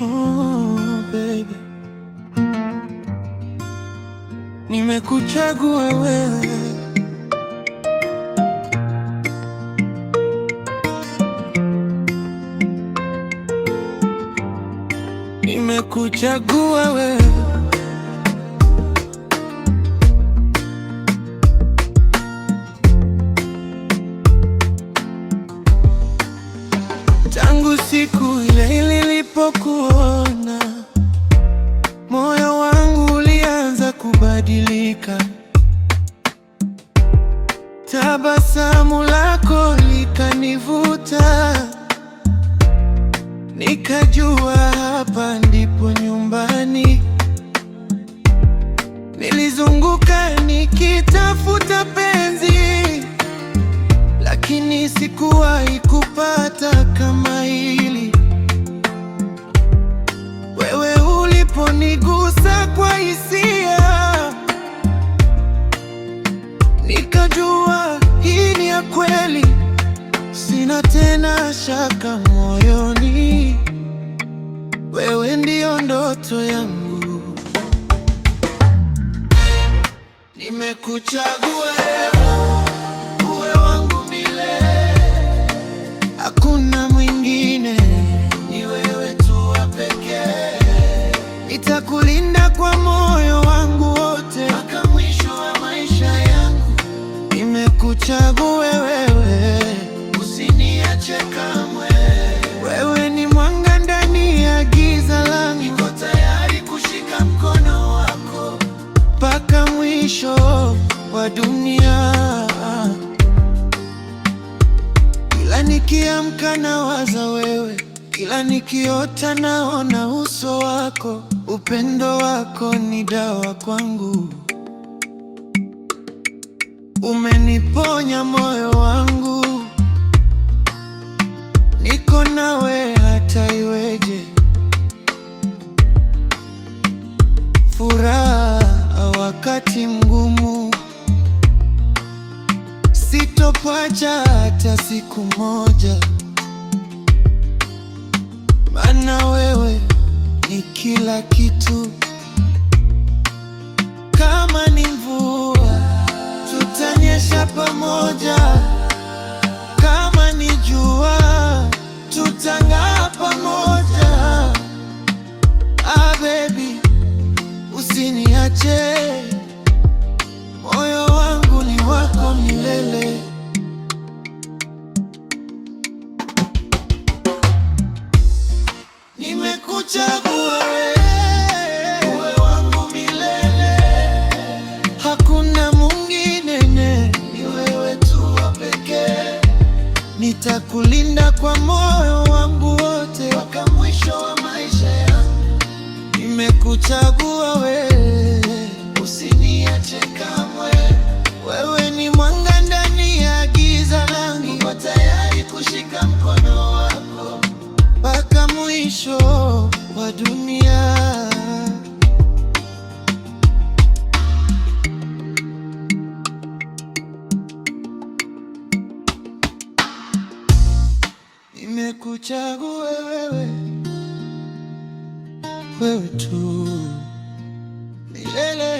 Oh, baby, nimekuchagua wewe. Nimekuchagua wewe. Tangu siku ile nilipokuona, moyo wangu ulianza kubadilika. Tabasamu lako likanivuta, nikajua hapa ndipo nyumbani. Nilizunguka nikitafuta penzi, lakini sikuwahi kupata kama hili. Wewe uliponigusa kwa hisia, nikajua hii ni ya kweli. Sina tena shaka moyoni, wewe ndio ndoto yangu. Nimekuchagua uwe wangu milele, hakuna mwingine, ni wewe tu wa pekee. Nitakulinda kwa moyo wangu wote mpaka mwisho wa maisha yangu. Nimekuchagua wewe, usiniache kamwe. Wewe ni mwanga ndani ya giza langu, niko tayari kushika mkono wako mpaka mwisho wa dunia. Kila nikiamka nawaza wewe, kila nikiota naona uso wako. Upendo wako ni dawa kwangu, umeniponya moyo wangu. Niko nawe hata iweje, furaha wakati mgumu. Sitokuacha hata siku moja, maana wewe ni kila kitu. Kama ni mvua tutanyesha pamoja, kama ni jua tutang'aa pamoja. Ah baby, usiniache, moyo wangu ni wako milele. Nimekuchagua wewe, uwe wangu milele, hakuna mwingine, ni wewe tu wa pekee. Nitakulinda kwa moyo wangu wote mpaka mwisho wa maisha yangu. Nimekuchagua wewe, usiniache kamwe. Wewe ni mwanga ndani ya giza langu, niko tayari kushika mkono wako mpaka mwisho wa dunia. Nimekuchagua wewe, wewe tu milele.